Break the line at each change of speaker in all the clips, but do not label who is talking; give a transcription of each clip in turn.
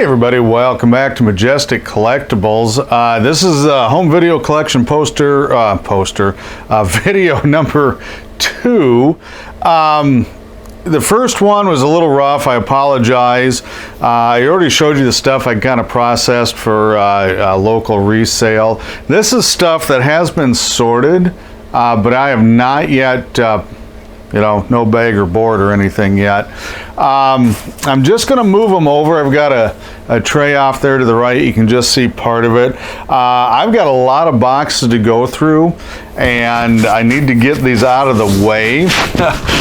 everybody, welcome back to Majestic Collectibles. This is a home video collection video number 2. The first one was a little rough, I apologize. I already showed you the stuff I kind of processed for local resale. This is stuff that has been sorted, but I have not yet no bag or board or anything yet. I'm just going to move them over. I've got a tray off there to the right. You can just see part of it. I've got a lot of boxes to go through, and I need to get these out of the way.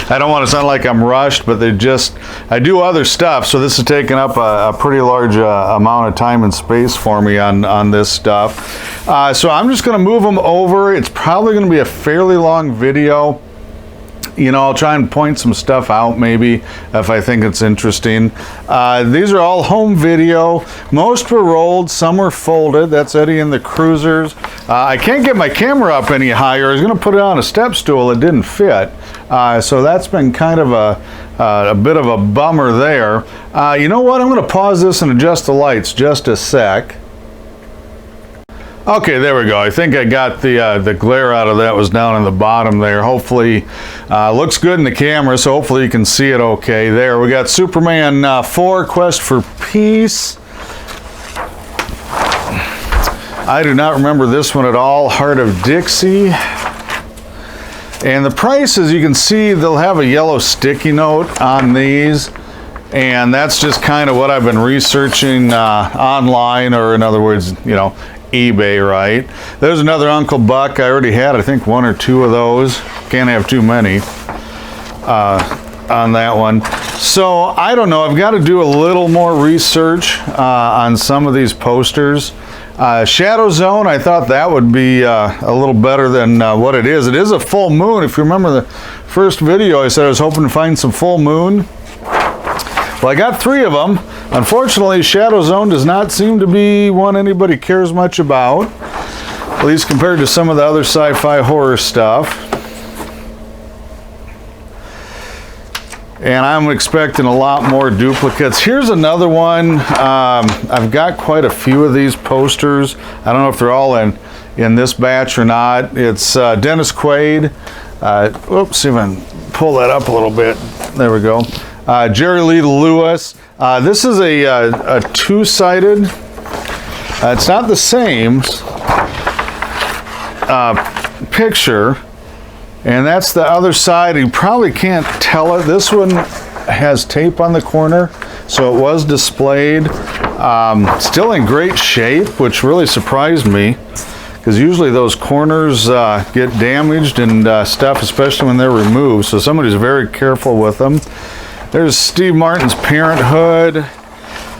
I don't want to sound like I'm rushed, but I do other stuff, so this is taking up a pretty large amount of time and space for me on this stuff. So I'm just going to move them over. It's probably going to be a fairly long video. I'll try and point some stuff out maybe if I think it's interesting. These are all home video. Most were rolled, some were folded. That's Eddie and the Cruisers. I can't get my camera up any higher. I was going to put it on a step stool. It didn't fit. So that's been kind of a bit of a bummer there. You know what? I'm going to pause this and adjust the lights just a sec. Okay, there we go. I think I got the glare out of that. Was down in the bottom there. Hopefully, looks good in the camera, so hopefully you can see it okay. There, we got Superman 4, Quest for Peace. I do not remember this one at all. Heart of Dixie. And the price, as you can see, they'll have a yellow sticky note on these. And that's just kind of what I've been researching online, or in other words, eBay, right? There's another Uncle Buck. I already had, I think, 1 or 2 of those. Can't have too many on that one. So I don't know. I've got to do a little more research on some of these posters. Shadow Zone, I thought that would be a little better than what it is. It is a full moon. If you remember the first video, I said I was hoping to find some full moon. Well, I got 3 of them. Unfortunately, Shadow Zone does not seem to be one anybody cares much about, at least compared to some of the other sci-fi horror stuff. And I'm expecting a lot more duplicates. Here's another one. I've got quite a few of these posters. I don't know if they're all in this batch or not. It's Dennis Quaid. Oops, see if I can pull that up a little bit. There we go. Jerry Lee Lewis. This is a two-sided. It's not the same picture, and that's the other side. You probably can't tell it. This one has tape on the corner, so it was displayed. Still in great shape, which really surprised me, because usually those corners get damaged and stuff, especially when they're removed. So somebody's very careful with them. There's Steve Martin's Parenthood.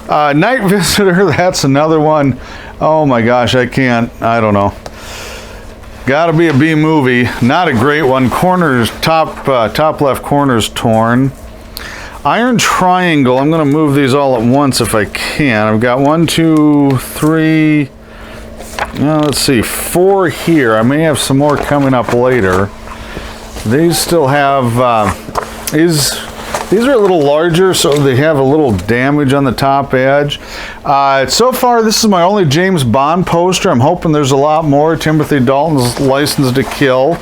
Night Visitor, that's another one. Oh my gosh, I don't know. Gotta be a B movie. Not a great one. Corners, top left corner's torn. Iron Triangle, I'm gonna move these all at once if I can. I've got 1, 2, 3, let's see, 4 here. I may have some more coming up later. These still have, these are a little larger, so they have a little damage on the top edge. So far, this is my only James Bond poster. I'm hoping there's a lot more. Timothy Dalton's License to Kill.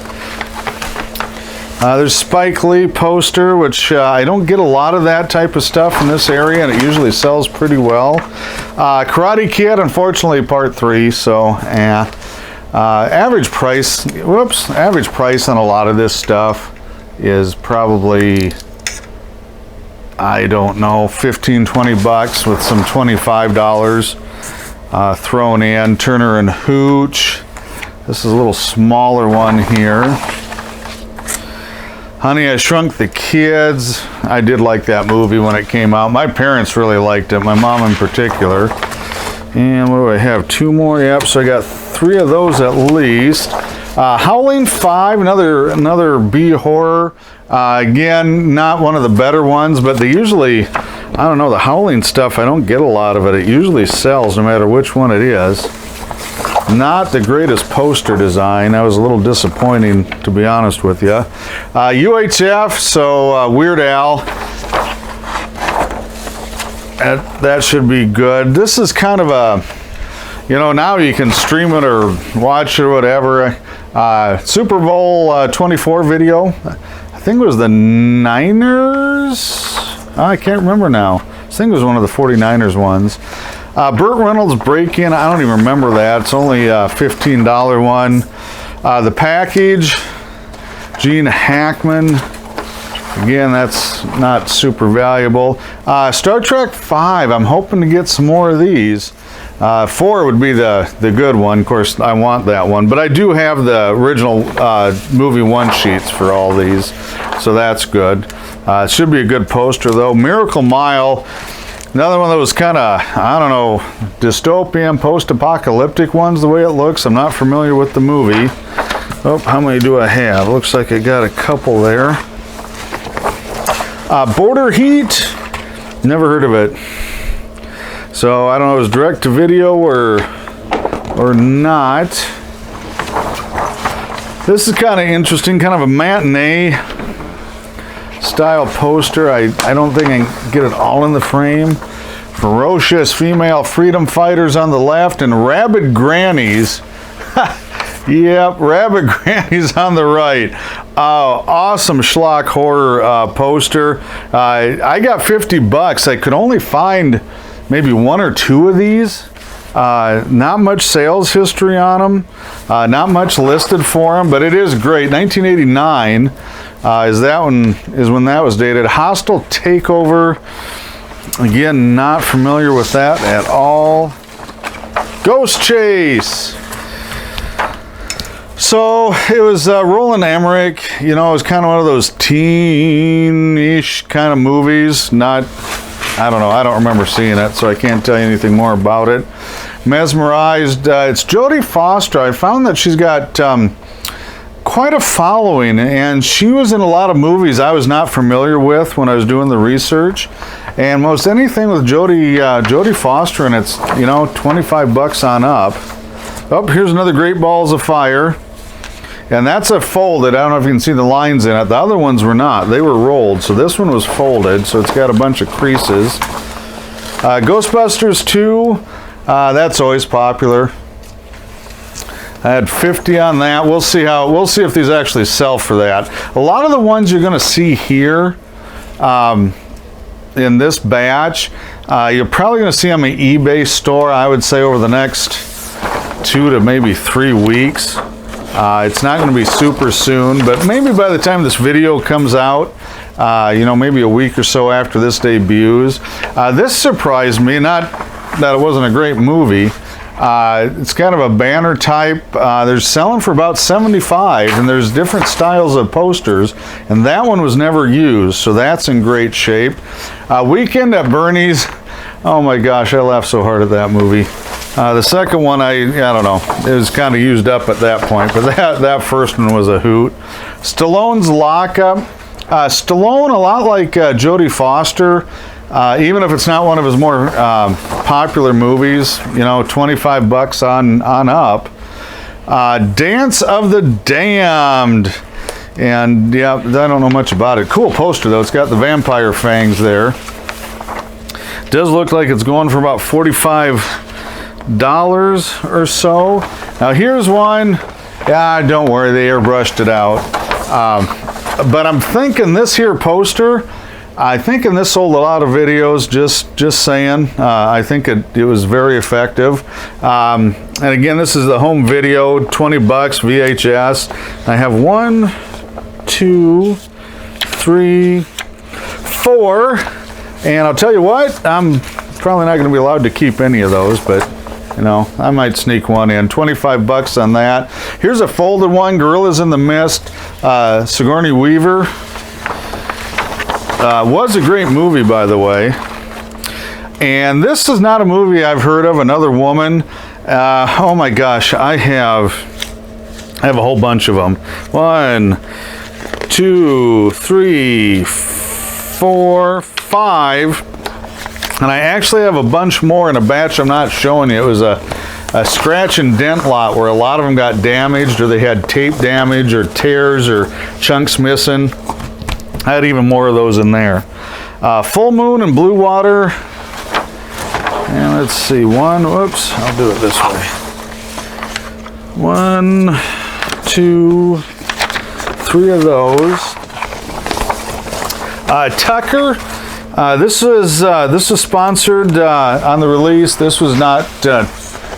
There's Spike Lee poster, which I don't get a lot of that type of stuff in this area, and it usually sells pretty well. Karate Kid, unfortunately, part 3, so average price on a lot of this stuff is probably, I don't know, 15, 20 bucks with some $25 thrown in. Turner and Hooch. This is a little smaller one here. Honey, I Shrunk the Kids. I did like that movie when it came out. My parents really liked it, my mom in particular. And what do I have? 2 more? Yep, so I got 3 of those at least. Howling 5, another B horror. Again, not one of the better ones, but they usually, I don't know, the Howling stuff, I don't get a lot of it. It usually sells no matter which one it is. Not the greatest poster design. That was a little disappointing, to be honest with you. UHF, so Weird Al. That should be good. This is kind of a, you know, now you can stream it or watch it or whatever. Super Bowl 24 video. I think it was the Niners. I can't remember now. I think it was one of the 49ers ones. Burt Reynolds break-in. I don't even remember that. It's only a $15 one. The package. Gene Hackman. Again, that's not super valuable. Star Trek 5. I'm hoping to get some more of these. 4 would be the good one. Of course, I want that one. But I do have the original movie one sheets for all these. So that's good. It should be a good poster, though. Miracle Mile. Another one that was kind of, I don't know, dystopian, post-apocalyptic ones, the way it looks. I'm not familiar with the movie. Oh, how many do I have? Looks like I got a couple there. Border Heat, never heard of it. So I don't know if it was direct to video or not. This is kind of interesting, kind of a matinee style poster. I don't think I can get it all in the frame. Ferocious female freedom fighters on the left and rabid grannies. Yep, rabid grannies on the right. Awesome schlock horror poster. I got 50 bucks. I could only find maybe 1 or 2 of these. Not much sales history on them. Not much listed for them, but it is great. 1989 is when that was dated. Hostile Takeover. Again, not familiar with that at all. Ghost Chase. So it was Roland Emmerich. You know, it was kind of one of those teen-ish kind of movies. Not, I don't know, I don't remember seeing it, so I can't tell you anything more about it. Mesmerized. It's Jodie Foster. I found that she's got quite a following, and she was in a lot of movies I was not familiar with when I was doing the research. And most anything with Jodie Foster, and it's, you know, 25 bucks on up. Oh, here's another Great Balls of Fire. And that's a folded. I don't know if you can see the lines in it. The other ones were not. They were rolled. So this one was folded. So it's got a bunch of creases. Ghostbusters 2. That's always popular. I had 50 on that. We'll see if these actually sell for that. A lot of the ones you're going to see here in this batch, you're probably going to see on my eBay store, I would say, over the next 2 to maybe 3 weeks. It's not going to be super soon, but maybe by the time this video comes out, you know, maybe a week or so after this debuts. This surprised me, not that it wasn't a great movie. It's kind of a banner type. They're selling for about $75, and there's different styles of posters, and that one was never used, so that's in great shape. Weekend at Bernie's. Oh my gosh, I laughed so hard at that movie. The second one, I don't know, it was kind of used up at that point, but that first one was a hoot. Stallone's Lockup. Stallone, a lot like Jodie Foster, even if it's not one of his more popular movies, you know, 25 bucks on up. Dance of the Damned. And yeah, I don't know much about it. Cool poster though, it's got the vampire fangs there. Does look like it's going for about $45 or so. Now here's one. Yeah, don't worry, they airbrushed it out. But I'm thinking this here poster, I think this sold a lot of videos, just saying. I think it was very effective. And again, this is the home video, 20 bucks VHS. I have 1, 2, 3, 4. And I'll tell you what, I'm probably not going to be allowed to keep any of those, but you know, I might sneak one in. 25 bucks on that. Here's a folded one, Gorillas in the Mist, Sigourney Weaver. Was a great movie, by the way. And this is not a movie I've heard of, Another Woman. Oh my gosh, I have a whole bunch of them. 1, 2, 3, 4, 5. And I actually have a bunch more in a batch I'm not showing you. It was a scratch and dent lot where a lot of them got damaged, or they had tape damage or tears or chunks missing. I had even more of those in there. Full Moon and Blue Water. And let's see, whoops, I'll do it this way. 1, 2, 3 of those. Tucker, this was sponsored on the release. This was not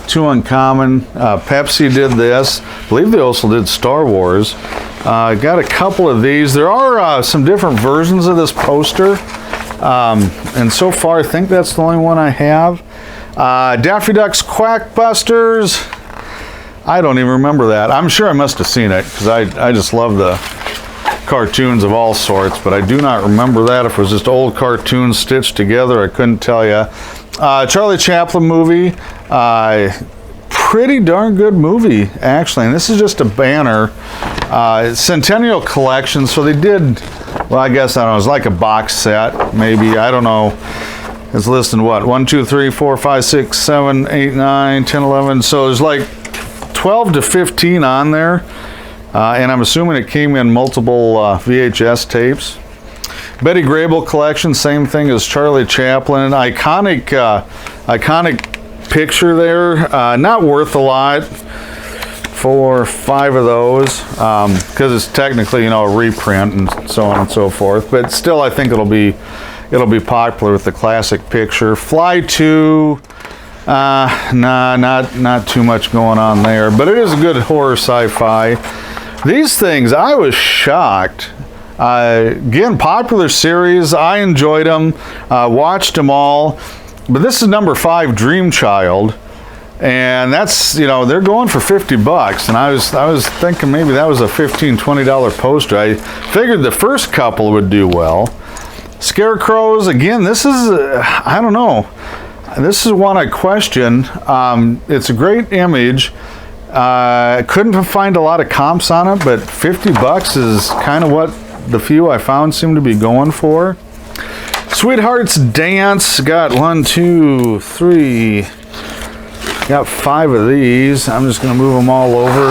too uncommon. Pepsi did this. I believe they also did Star Wars. Got a couple of these. There are some different versions of this poster. And so far, I think that's the only one I have. Daffy Duck's Quackbusters. I don't even remember that. I'm sure I must have seen it because I just love the cartoons of all sorts, but I do not remember that. If it was just old cartoons stitched together, I couldn't tell you. Charlie Chaplin movie. Pretty darn good movie, actually. And this is just a banner. Centennial Collection, so they did, well, I guess, I don't know, it's like a box set, maybe, I don't know. It's listed what, 1, 2, 3, 4, 5, 6, 7, 8, 9, 10, 11. So there's like 12 to 15 on there. And I'm assuming it came in multiple VHS tapes. Betty Grable Collection, same thing as Charlie Chaplin. Iconic picture there. Not worth a lot for 5 of those because it's technically, a reprint and so on and so forth. But still, I think it'll be popular with the classic picture. Fly 2. Not too much going on there, but it is a good horror sci-fi. These things, I was shocked. Again, popular series. I enjoyed them, watched them all. But this is number 5, Dream Child, and that's, they're going for $50. And I was thinking maybe that was a $15-$20 poster. I figured the first couple would do well. Scarecrows, again, this is I don't know. This is one I question. It's a great image. I couldn't find a lot of comps on it, but $50 is kind of what the few I found seem to be going for. Sweetheart's Dance, got 1, 2, 3, got 5 of these. I'm just going to move them all over.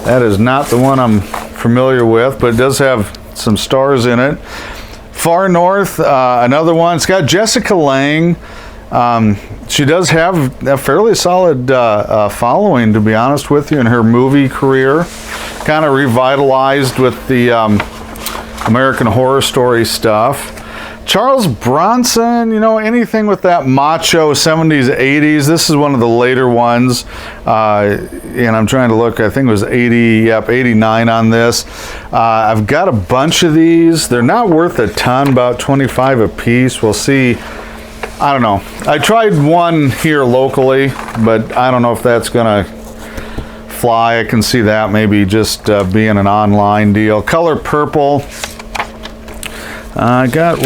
That is not the one I'm familiar with, but it does have some stars in it. Far North, another one. It's got Jessica Lange. She does have a fairly solid following, to be honest with you, in her movie career. Kind of revitalized with the American Horror Story stuff. Charles Bronson, anything with that macho 70s, 80s. This is one of the later ones. And I'm trying to look, I think it was 89 on this. I've got a bunch of these. They're not worth a ton, about 25 a piece. We'll see. I don't know. I tried one here locally, but I don't know if that's going to fly. I can see that maybe just being an online deal. Color Purple. I got,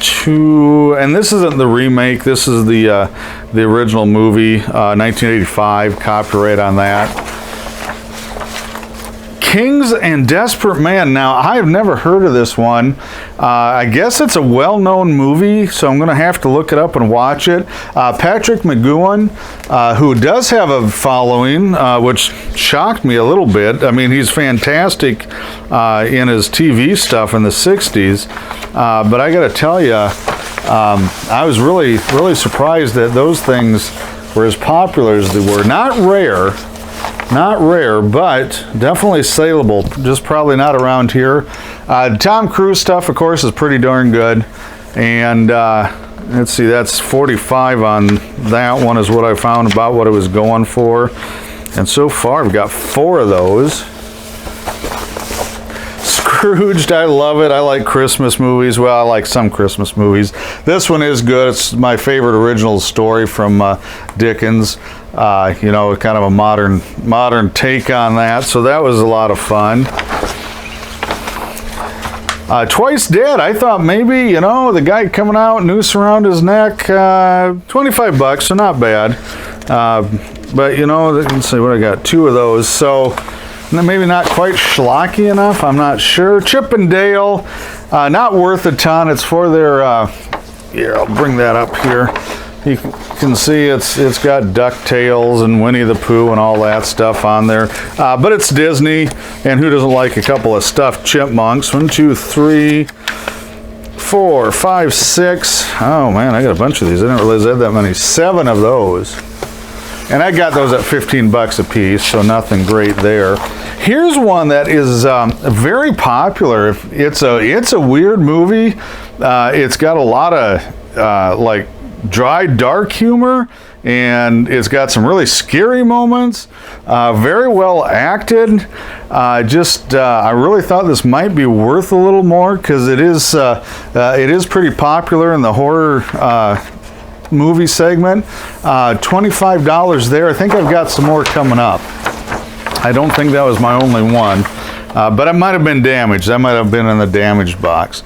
2, and this isn't the remake. This is the original movie, 1985, copyright on that. Kings and Desperate Man. Now, I have never heard of this one. I guess it's a well-known movie, so I'm going to have to look it up and watch it. Patrick McGowan, who does have a following, which shocked me a little bit. I mean, he's fantastic in his TV stuff in the 60s. But I got to tell you, I was really, really surprised that those things were as popular as they were. Not rare, but definitely saleable. Just probably not around here. Tom Cruise stuff, of course, is pretty darn good. And let's see, that's 45 on that one is what I found about what it was going for. And so far, I've got 4 of those. Scrooged, I love it. I like Christmas movies. Well, I like some Christmas movies. This one is good. It's my favorite original story from Dickens. Kind of a modern take on that. So that was a lot of fun. Twice Dead. I thought maybe, the guy coming out, noose around his neck, $25, so not bad. But, let's see what I got. 2 of those. So maybe not quite schlocky enough. I'm not sure. Chip and Dale. Not worth a ton. It's for their, here, I'll bring that up here. You can see it's got DuckTales and Winnie the Pooh and all that stuff on there. But it's Disney, and who doesn't like a couple of stuffed chipmunks? 1, 2, 3, 4, 5, 6. Oh man, I got a bunch of these. I didn't realize I had that many. 7 of those. And I got those at 15 bucks a piece, so nothing great there. Here's one that is very popular. It's a weird movie. It's got a lot of like dry, dark humor, and it's got some really scary moments. Very well acted. I really thought this might be worth a little more because it is pretty popular in the horror movie segment. $25 there. I think I've got some more coming up. I don't think that was my only one, but it might have been damaged. That might have been in the damaged box.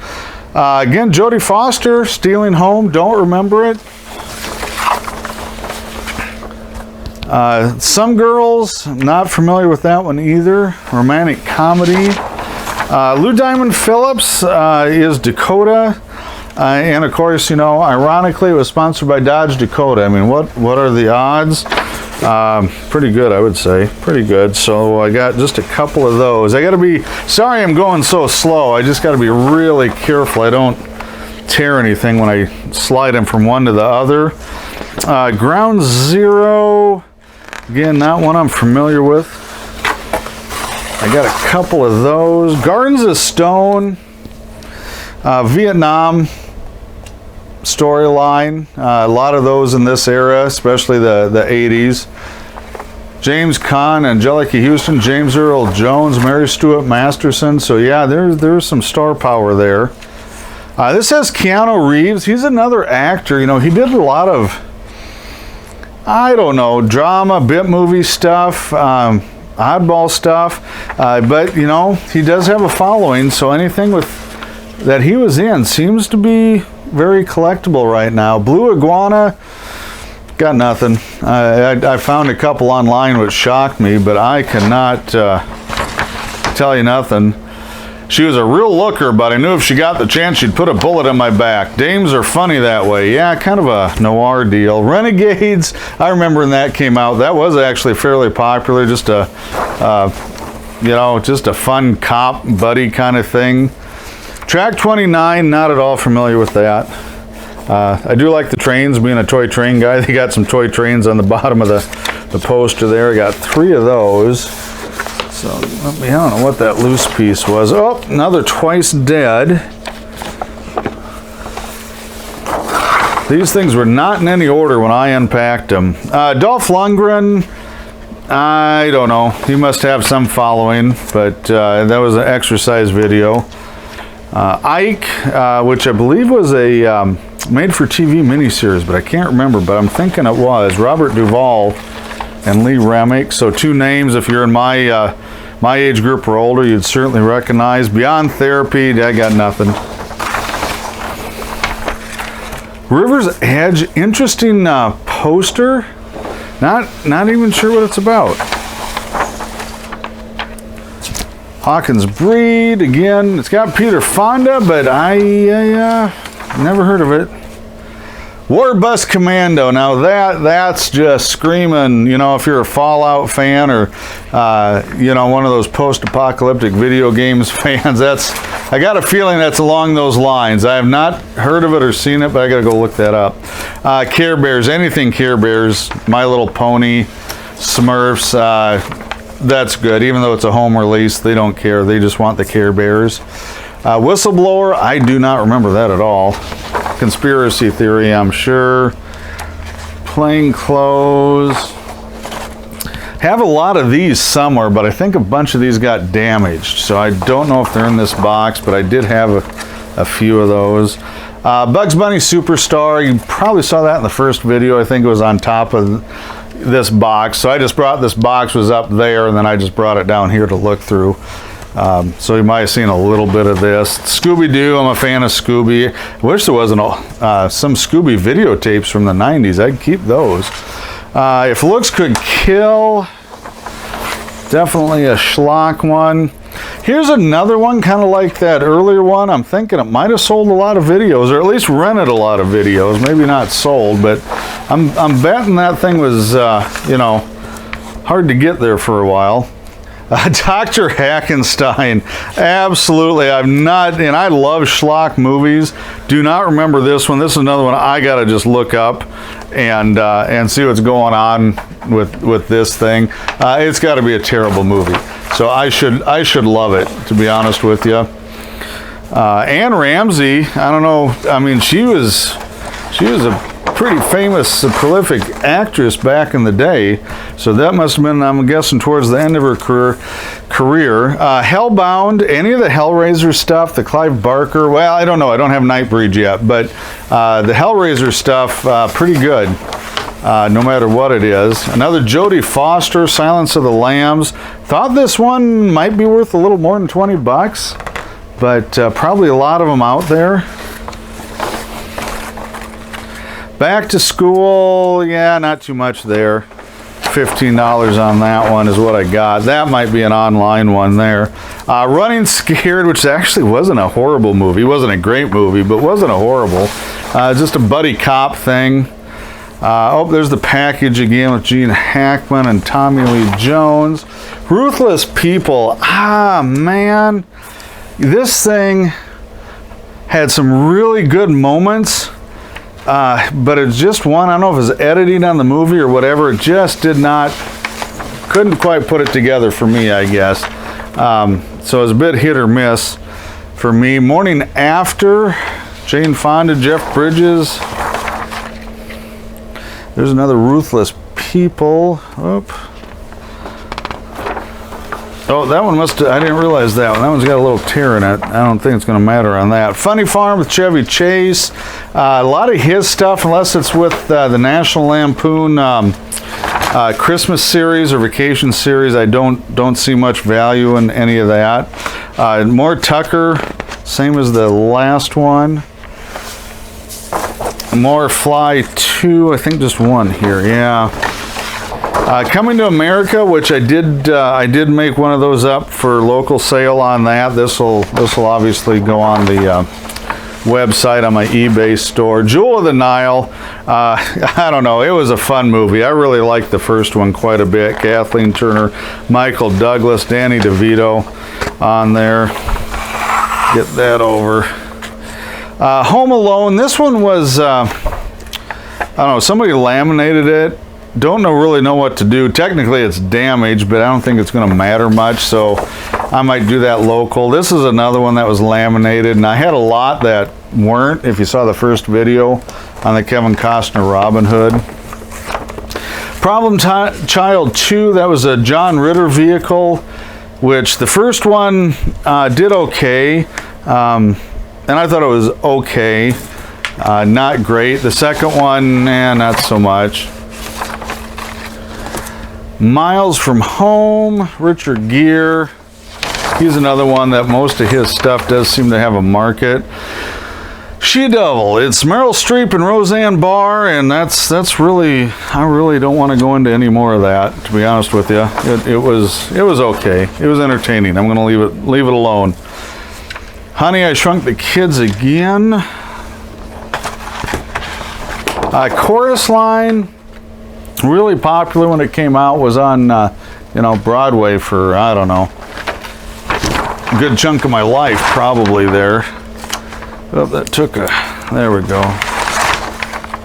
Again, Jodie Foster, Stealing Home. Don't remember it. Some Girls, not familiar with that one either. Romantic comedy. Lou Diamond Phillips is Dakota. And of course, you know, ironically, it was sponsored by Dodge Dakota. I mean, what are the odds? Pretty good, I would say. Pretty good. So I got just a couple of those. I got to be, sorry I'm going so slow. I just got to be really careful. I don't tear anything when I slide them from one to the other. Ground Zero. Again, not one I'm familiar with. I got a couple of those. Gardens of Stone. Vietnam storyline, a lot of those in this era, especially the 80s. James Caan, Angelica Houston, James Earl Jones, Mary Stuart Masterson. So yeah, there's some star power there. This has Keanu Reeves. He's another actor. You know, he did a lot of, I don't know, drama, bit movie stuff, oddball stuff. But you know, he does have a following. So anything that he was in seems to be very collectible right now. Blue Iguana, got nothing. I found a couple online which shocked me, but I cannot tell you nothing. She was a real looker, but I knew if she got the chance, she'd put a bullet in my back. Dames are funny that way. Yeah, kind of a noir deal. Renegades, I remember when that came out. That was actually fairly popular. Just a, you know, just a fun cop buddy kind of thing. Track 29, not at all familiar with that. I do like the trains, being a toy train guy. They got some toy trains on the bottom of the poster there. I got 3 of those. So, I don't know what that loose piece was. Oh, another Twice Dead. These things were not in any order when I unpacked them. Dolph Lundgren, I don't know. He must have some following, but that was an exercise video. Ike, which I believe was a made-for-TV miniseries, but I can't remember, but I'm thinking it was. Robert Duvall and Lee Remick. So 2 names, if you're in my age group or older, you'd certainly recognize. Beyond Therapy, I got nothing. River's Edge, interesting poster. Not even sure what it's about. Hawkins Breed, again, it's got Peter Fonda, but I never heard of it. War Bus Commando, now that's just screaming, you know, if you're a Fallout fan or, you know, one of those post-apocalyptic video games fans, I got a feeling that's along those lines. I have not heard of it or seen it, but I gotta go look that up. Care Bears, anything Care Bears, My Little Pony, Smurfs, that's good. Even though it's a home release, they don't care. They just want the Care Bears. Whistleblower, I do not remember that at all. Conspiracy Theory, I'm sure. Plain Clothes. Have a lot of these somewhere, but I think a bunch of these got damaged. So I don't know if they're in this box, but I did have a few of those. Bugs Bunny Superstar, you probably saw that in the first video. I think it was on top of this box. So I just brought this box, was up there, and then I just brought it down here to look through. So you might have seen a little bit of this. Scooby-Doo, I'm a fan of Scooby. I wish there wasn't some Scooby videotapes from the 90s. I'd keep those. If Looks Could Kill, definitely a schlock one. Here's another one, kind of like that earlier one. I'm thinking it might have sold a lot of videos, or at least rented a lot of videos. Maybe not sold, but I'm betting that thing was, you know, hard to get there for a while. Dr. Hackenstein, absolutely. I'm not, and I love schlock movies. Do not remember this one. This is another one I gotta just look up and see what's going on with this thing. It's got to be a terrible movie. So I should love it, to be honest with you. Anne Ramsey, I don't know. I mean, she was a pretty famous, prolific actress back in the day, so that must have been, I'm guessing, towards the end of her career. Hellbound, any of the Hellraiser stuff, the Clive Barker, well, I don't know, I don't have Nightbreed yet, but the Hellraiser stuff, pretty good, no matter what it is. Another Jodie Foster, Silence of the Lambs. Thought this one might be worth a little more than 20 bucks, but probably a lot of them out there. Back to School, yeah, not too much there. $15 on that one is what I got. That might be an online one there. Running Scared, which actually wasn't a horrible movie. It wasn't a great movie, but wasn't a horrible. Just a buddy cop thing. Oh, there's the package again with Gene Hackman and Tommy Lee Jones. Ruthless People. Ah, man. This thing had some really good moments. But it's just one, I don't know if it was editing on the movie or whatever, it just couldn't quite put it together for me, I guess. So it was a bit hit or miss for me. Morning After, Jane Fonda, Jeff Bridges. There's another Ruthless People. Oop. Oh, that one I didn't realize that one. That one's got a little tear in it. I don't think it's going to matter on that. Funny Farm with Chevy Chase. A lot of his stuff, unless it's with the National Lampoon Christmas series or vacation series, I don't see much value in any of that. More Tucker, same as the last one. More Fly 2, I think just one here, yeah. Coming to America, which I did make one of those up for local sale on that. This will obviously go on the website on my eBay store. Jewel of the Nile, I don't know, it was a fun movie. I really liked the first one quite a bit. Kathleen Turner, Michael Douglas, Danny DeVito on there. Get that over. Home Alone, this one was, I don't know, somebody laminated it. Don't really know what to do. Technically it's damaged, but I don't think it's going to matter much, so I might do that local. This is another one that was laminated, and I had a lot that weren't, if you saw the first video on the Kevin Costner Robin Hood. Problem Child 2, that was a John Ritter vehicle, which the first one did okay, and I thought it was okay, not great. The second one, not so much. Miles from Home, Richard Gere. He's another one that most of his stuff does seem to have a market. She-Devil, it's Meryl Streep and Roseanne Barr, and that's really, I really don't want to go into any more of that, to be honest with you. It was okay. It was entertaining. I'm going to leave it alone. Honey, I Shrunk the Kids again. Chorus Line, really popular when it came out, was on Broadway for, I don't know, a good chunk of my life probably there. Oh, that took there we go.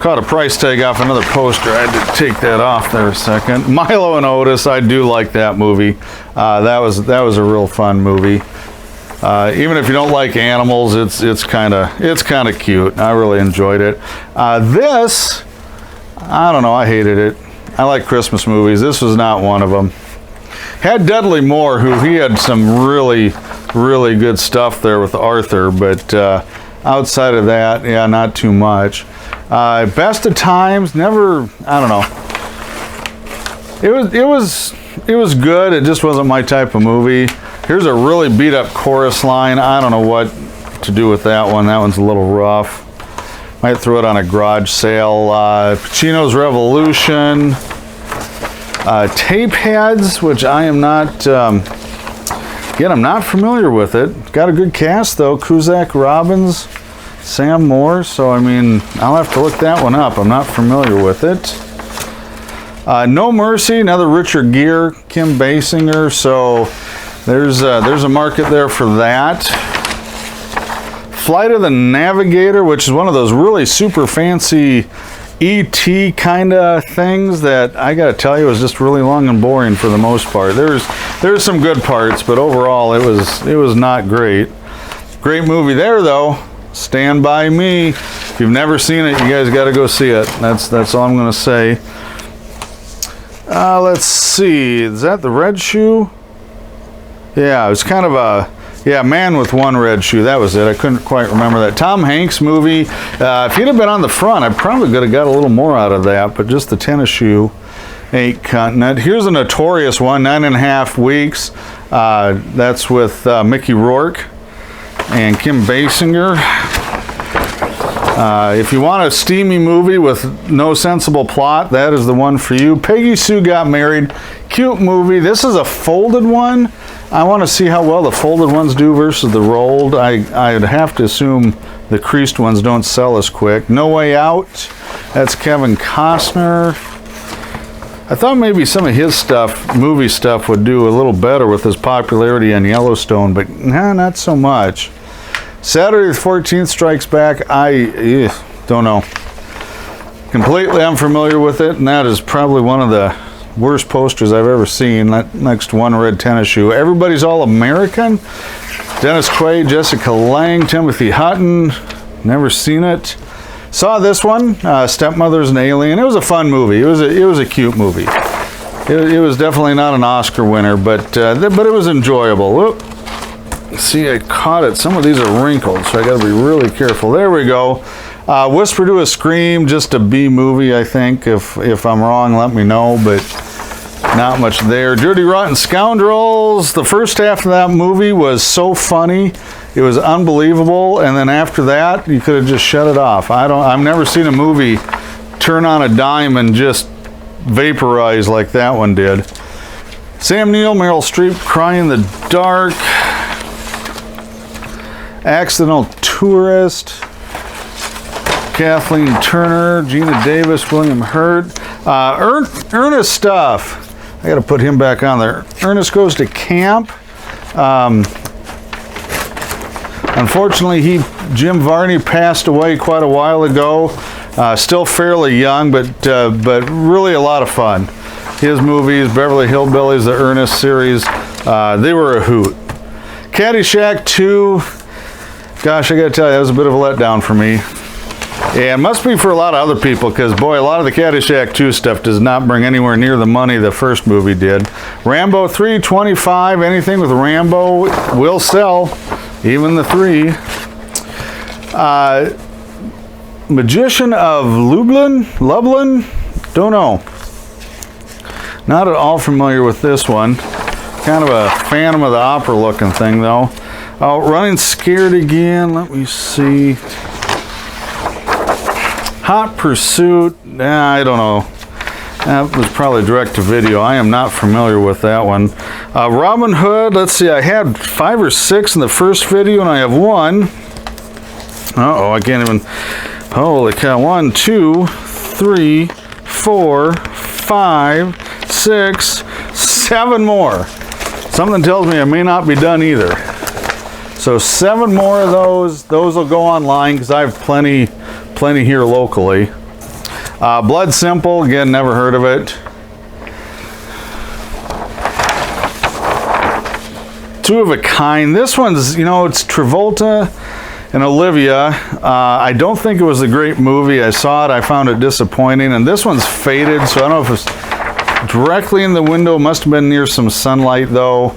Caught a price tag off another poster. I had to take that off there a second. Milo and Otis, I do like that movie. That was a real fun movie. Even if you don't like animals, it's kind of cute. I really enjoyed it. This, I don't know, I hated it. I like Christmas movies. This was not one of them. Had Dudley Moore, he had some really, really good stuff there with Arthur, but outside of that, yeah, not too much. Best of Times, never, I don't know. It was good. It just wasn't my type of movie. Here's a really beat up Chorus Line. I don't know what to do with that one. That one's a little rough. Might throw it on a garage sale. Pacino's Revolution. Tape Heads, which I am not, again, I'm not familiar with it. Got a good cast though. Cusack, Robbins, Sam Moore. So, I mean, I'll have to look that one up. I'm not familiar with it. No Mercy, another Richard Gere, Kim Basinger. So there's a market there for that. Flight of the Navigator, which is one of those really super fancy E.T. kind of things that I got to tell you was just really long and boring for the most part. There's some good parts, but overall it was not great. Great movie there though. Stand By Me. If you've never seen it, you guys got to go see it. That's all I'm going to say. Let's see. Is that the red shoe? Yeah, it was kind of a Man with One Red Shoe. That was it. I couldn't quite remember that. Tom Hanks movie. If he'd have been on the front, I probably could have got a little more out of that, but just the tennis shoe ain't cutting it. Here's a notorious one, 9.5 Weeks. That's with Mickey Rourke and Kim Basinger. If you want a steamy movie with no sensible plot, that is the one for you. Peggy Sue Got Married. Cute movie. This is a folded one. I want to see how well the folded ones do versus the rolled. I'd have to assume the creased ones don't sell as quick. No Way Out. That's Kevin Costner. I thought maybe some of his stuff, movie stuff, would do a little better with his popularity on Yellowstone, but nah, not so much. Saturday the 14th Strikes Back. I don't know. Completely unfamiliar with it, and that is probably one of the worst posters I've ever seen. That next one, Red Tennis Shoe. Everybody's All American. Dennis Quaid, Jessica Lange, Timothy Hutton. Never seen it. Saw this one, Stepmother's an Alien. It was a fun movie. It was a cute movie. It was definitely not an Oscar winner, but it was enjoyable. Whoop. See, I caught it. Some of these are wrinkled, so I got to be really careful. There we go. Whisper to a Scream, just a B movie, I think. If I'm wrong, let me know, but not much there. Dirty Rotten Scoundrels. The first half of that movie was so funny. It was unbelievable, and then after that, you could have just shut it off. I've never seen a movie turn on a dime and just vaporize like that one did. Sam Neill, Meryl Streep, Cry in the Dark. Accidental Tourist. Kathleen Turner, Gina Davis, William Hurt. Ernest stuff. I got to put him back on there. Ernest Goes to Camp. Unfortunately, Jim Varney passed away quite a while ago. Still fairly young, but really a lot of fun. His movies, Beverly Hillbillies, the Ernest series, they were a hoot. Caddyshack 2. Gosh, I got to tell you, that was a bit of a letdown for me. Yeah, it must be for a lot of other people, because boy, a lot of the Caddyshack 2 stuff does not bring anywhere near the money the first movie did. Rambo 3, 25, anything with Rambo will sell, even the 3. Magician of Lublin, don't know. Not at all familiar with this one. Kind of a Phantom of the Opera looking thing though. Oh, Running Scared again, let me see. Hot Pursuit, I don't know. That was probably direct to video. I am not familiar with that one. Robin Hood, let's see, I had 5 or 6 in the first video and I have 1. Uh-oh, I can't even, holy cow. 1, 2, 3, 4, 5, 6, 7 more. Something tells me I may not be done either. So 7 more of those. Those will go online because I have plenty here locally. Blood Simple, again, never heard of it. Two of a Kind. This one's, it's Travolta and Olivia. I don't think it was a great movie. I saw it, I found it disappointing, and this one's faded, so I don't know if it's directly in the window. Must have been near some sunlight though.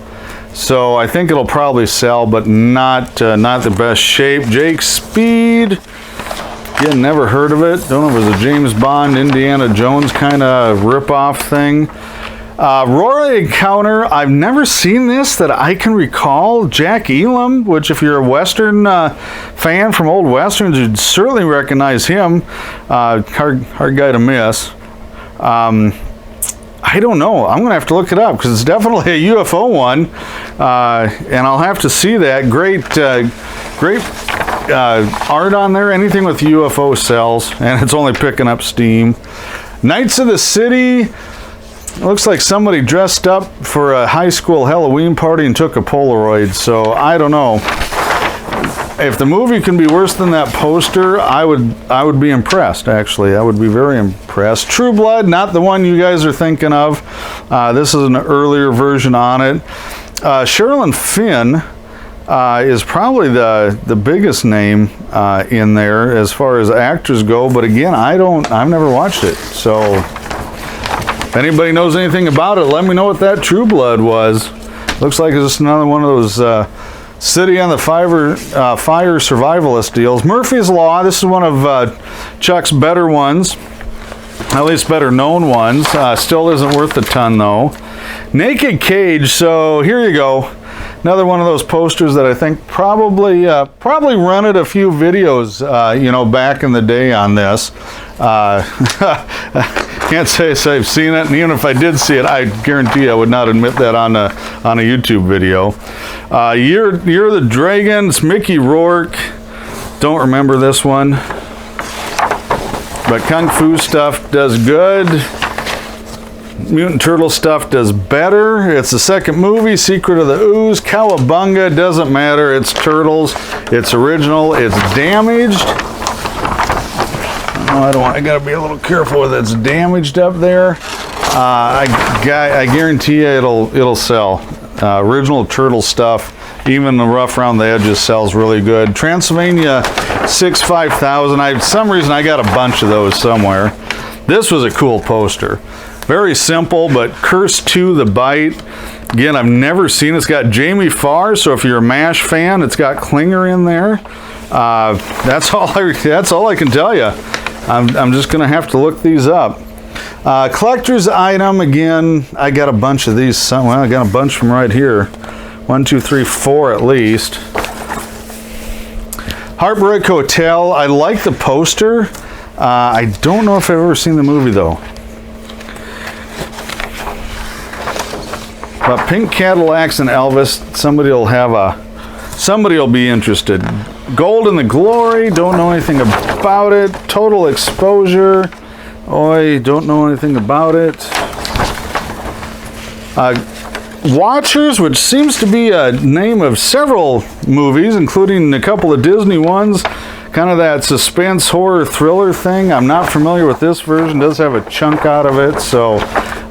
So I think it'll probably sell, but not the best shape. Jake Speed. Again, never heard of it. Don't know if it was a James Bond, Indiana Jones kind of rip-off thing. Rory Encounter. I've never seen this that I can recall. Jack Elam, which if you're a Western fan from old Westerns, you'd certainly recognize him. Hard guy to miss. I don't know. I'm going to have to look it up because it's definitely a UFO one. And I'll have to see that. Great art on there. Anything with UFO sells, and it's only picking up steam. Knights of the City. Looks like somebody dressed up for a high school Halloween party and took a Polaroid, so I don't know. If the movie can be worse than that poster, I would be impressed, actually. I would be very impressed. True Blood, not the one you guys are thinking of. This is an earlier version on it. Sherilyn Fenn is probably the biggest name in there as far as actors go, but again, I've never watched it, so if anybody knows anything about it, let me know what that True Blood was. Looks like it's just another one of those City on the Fire survivalist deals. Murphy's Law, this is one of Chuck's better ones, at least better known ones. Still isn't worth a ton though. Naked Cage, so here you go. Another one of those posters that I think probably rented a few videos, back in the day on this. Can't say I've seen it, and even if I did see it, I guarantee I would not admit that on a YouTube video. Year of the Dragon, it's Mickey Rourke. Don't remember this one, but Kung Fu stuff does good. Mutant Turtle stuff does better. It's the second movie, Secret of the Ooze. Cowabunga, doesn't matter. It's Turtles. It's original. It's damaged. I gotta be a little careful with it's damaged up there. I guarantee you it'll sell. Original Turtle stuff, even the rough around the edges, sells really good. Transylvania 65000. For some reason I got a bunch of those somewhere. This was a cool poster. Very simple, but Curse 2 The Bite. Again, I've never seen it. It's got Jamie Farr, so if you're a MASH fan, it's got Klinger in there. That's all I can tell you. I'm just going to have to look these up. Collector's item, again, I got a bunch of these. Well, I got a bunch from right here. 1, 2, 3, 4 at least. Heartbreak Hotel. I like the poster. I don't know if I've ever seen the movie, though. But Pink Cadillacs and Elvis, somebody will be interested. Gold and the Glory, don't know anything about it. Total Exposure, oi, don't know anything about it. Watchers, which seems to be a name of several movies, including a couple of Disney ones. Kind of that suspense horror thriller thing. I'm not familiar with this version. It does have a chunk out of it, so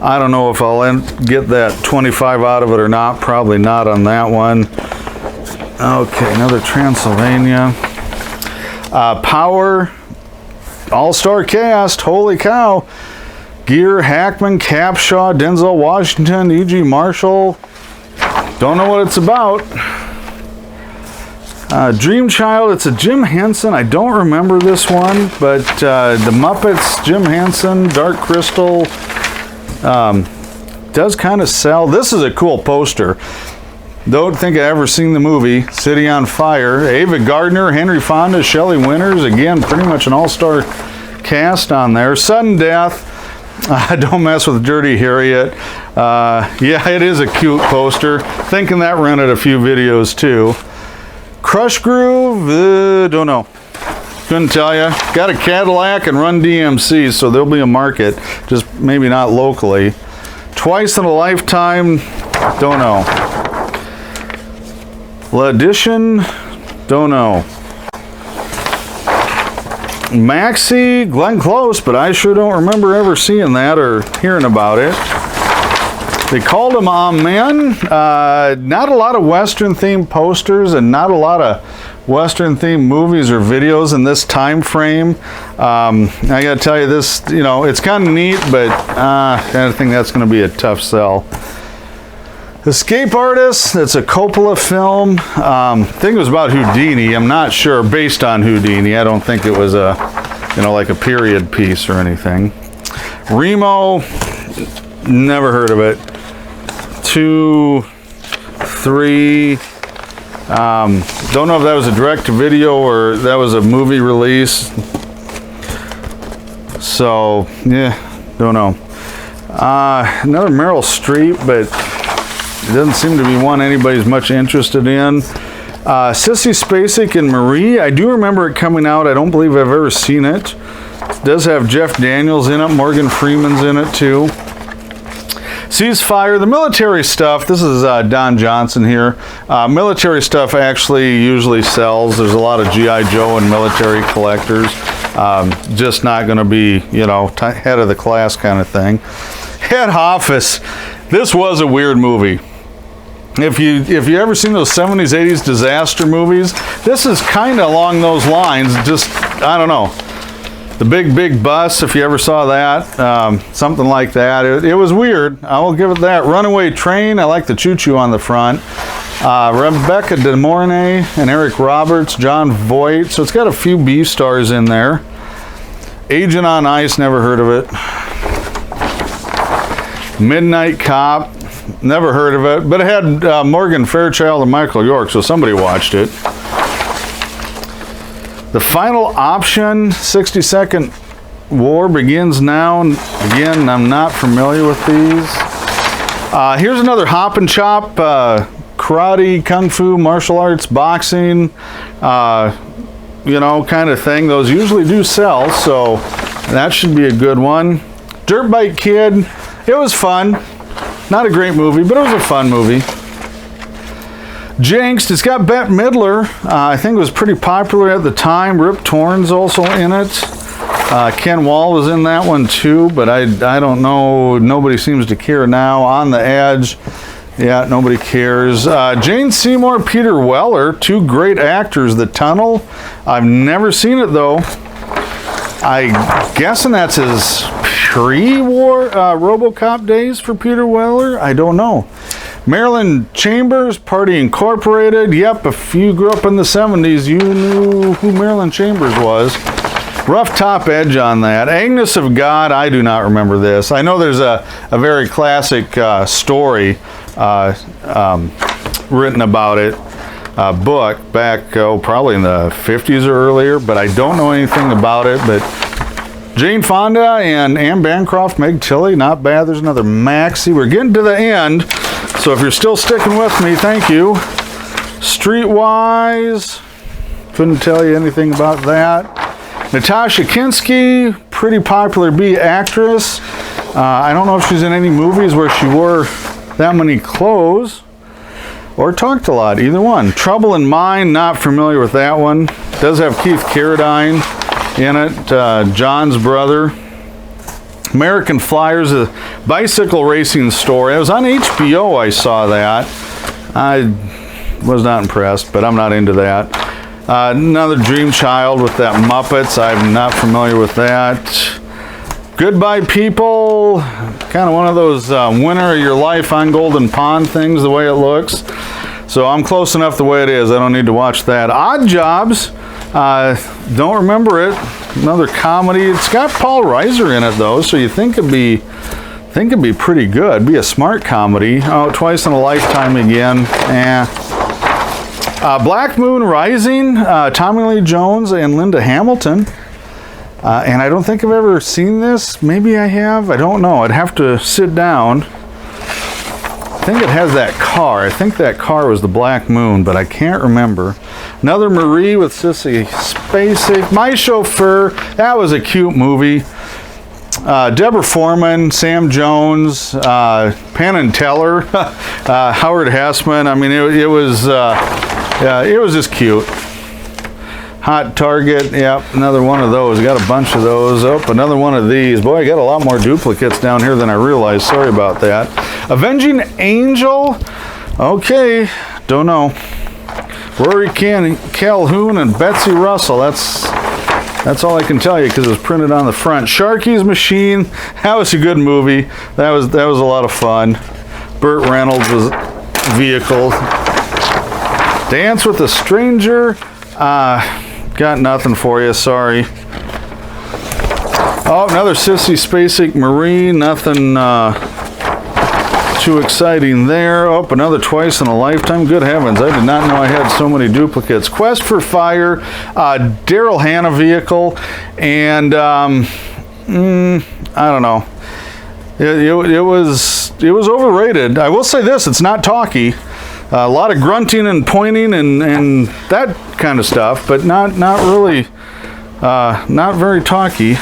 I don't know if I'll get that 25 out of it or not. Probably not on that one. Okay, another Transylvania. Power, All-Star Cast, holy cow. Gere, Hackman, Capshaw, Denzel Washington, E.G. Marshall. Don't know what it's about. Dream Child, it's a Jim Henson. I don't remember this one, but the Muppets, Jim Henson, Dark Crystal, does kind of sell. This is a cool poster. Don't think I've ever seen the movie. City on Fire. Ava Gardner, Henry Fonda, Shelley Winters. Again, pretty much an all-star cast on there. Sudden Death. Don't mess with Dirty Harriet. Yeah, it is a cute poster. Thinking that rented a few videos too. Crush Groove, don't know. Couldn't tell you. Got a Cadillac and Run DMC, so there'll be a market, just maybe not locally. Twice in a Lifetime, don't know. L'Addition, don't know. Maxie, Glenn Close, but I sure don't remember ever seeing that or hearing about it. They called them Amen. Not a lot of Western themed posters and not a lot of Western themed movies or videos in this time frame. I gotta tell you this, it's kind of neat, but I think that's gonna be a tough sell. Escape Artist, it's a Coppola film. I think it was about Houdini. I'm not sure, based on Houdini. I don't think it was like a period piece or anything. Remo, never heard of it. 2, 3, don't know if that was a direct-to-video or that was a movie release. So, yeah, don't know. Another Meryl Streep, but it doesn't seem to be one anybody's much interested in. Sissy Spacek and Marie, I do remember it coming out. I don't believe I've ever seen it. It does have Jeff Daniels in it. Morgan Freeman's in it too. Ceasefire, the military stuff. This is Don Johnson here. Military stuff actually usually sells. There's a lot of G.I. Joe and military collectors. Just not going to be, you know, head of the class kind of thing. Head Office. This was a weird movie. If you ever seen those 70s, 80s disaster movies, this is kind of along those lines. Just, I don't know. The Big Bus, if you ever saw that, something like that. It was weird. I will give it that. Runaway Train, I like the choo-choo on the front. Rebecca De Mornay and Eric Roberts, John Voight. So it's got a few B stars in there. Agent on Ice, never heard of it. Midnight Cop, never heard of it. But it had Morgan Fairchild and Michael York, so somebody watched it. The Final Option, 60-Second War begins now. Again, I'm not familiar with these. Here's another hop and chop, karate, kung fu, martial arts, boxing, you know, kind of thing. Those usually do sell, so that should be a good one. Dirt Bike Kid, it was fun. Not a great movie, but it was a fun movie. Jinxed, it's got Bette Midler. I think it was pretty popular at the time. Rip Torn's also in it. Ken Wall was in that one too, but I don't know. Nobody seems to care now. On the Edge, yeah, nobody cares. Jane Seymour, Peter Weller, two great actors. The Tunnel, I've never seen it though. I'm guessing that's his pre-war RoboCop days for Peter Weller. I don't know. Marilyn Chambers, Party Incorporated. Yep, if you grew up in the 70s, you knew who Marilyn Chambers was. Rough top edge on that. Agnes of God, I do not remember this. I know there's a very classic story written about it, book back, probably in the 50s or earlier, but I don't know anything about it. But Jane Fonda and Anne Bancroft, Meg Tilly, not bad. There's another Maxie. We're getting to the end. So if you're still sticking with me, thank you. Streetwise, couldn't tell you anything about that. Natasha Kinski, pretty popular B actress. I don't know if she's in any movies where she wore that many clothes or talked a lot, either one. Trouble in Mind, not familiar with that one. Does have Keith Carradine in it, John's brother. American Flyers, a bicycle racing story. It was on HBO, I saw that. I was not impressed, but I'm not into that. Another Dream Child with that Muppets. I'm not familiar with that. Goodbye People, kind of one of those winner of your life on Golden Pond things, the way it looks. So I'm close enough the way it is. I don't need to watch that. Odd Jobs, don't remember it. Another comedy. It's got Paul Reiser in it though, so you think it'd be pretty good. Be a smart comedy. Oh, Twice in a Lifetime again. Black Moon Rising, Tommy Lee Jones and Linda Hamilton. And I don't think I've ever seen this. Maybe I have. I don't know. I'd have to sit down. I think it has that car. I think that car was the Black Moon, but I can't remember. Another Marie with Sissy Spacek. My Chauffeur. That was a cute movie. Deborah Foreman, Sam Jones, Penn and Teller, Howard Hessman. I mean, it was just cute. Hot Target, yep, another one of those. Got a bunch of those. Oh, another one of these. Boy, I got a lot more duplicates down here than I realized. Sorry about that. Avenging Angel. Okay, don't know. Rory Calhoun and Betsy Russell. That's all I can tell you because it's printed on the front. Sharky's Machine. That was a good movie. That was a lot of fun. Burt Reynolds was vehicle. Dance with a Stranger. Got nothing for you, sorry. Oh, another Sissy Spacek Marine. Nothing too exciting there. Oh, another Twice in a Lifetime. Good heavens, I did not know I had so many duplicates. Quest for Fire, Daryl Hannah vehicle, and I don't know. It was overrated. I will say this: it's not talky. A lot of grunting and pointing and that kind of stuff, but not really, not very talky.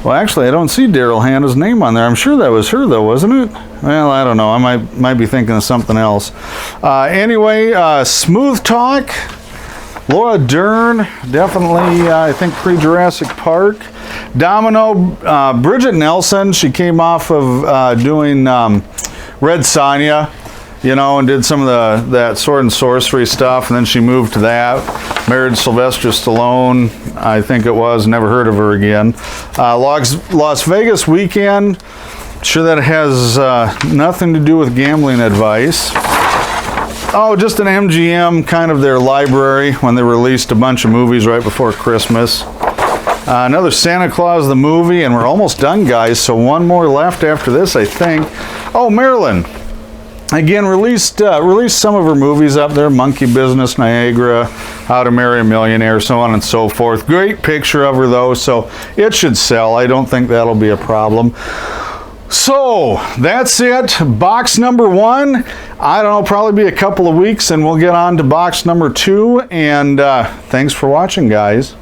Well, actually, I don't see Daryl Hannah's name on there. I'm sure that was her, though, wasn't it? Well, I don't know. I might be thinking of something else. Anyway, Smooth Talk. Laura Dern, definitely, I think, pre-Jurassic Park. Domino, Bridget Nelson. She came off of doing Red Sonja, you know, and did some of that sword and sorcery stuff, and then she moved to that. Married Sylvester Stallone, I think it was. Never heard of her again. Las Vegas Weekend. Sure that has nothing to do with gambling advice. Oh, just an MGM, kind of their library when they released a bunch of movies right before Christmas. Another Santa Claus the movie, and we're almost done, guys, so one more left after this, I think. Oh, Marilyn. Again, released some of her movies up there, Monkey Business, Niagara, How to Marry a Millionaire, so on and so forth. Great picture of her, though, so it should sell. I don't think that'll be a problem. So, that's it. Box number 1. I don't know, probably be a couple of weeks, and we'll get on to box number 2. And thanks for watching, guys.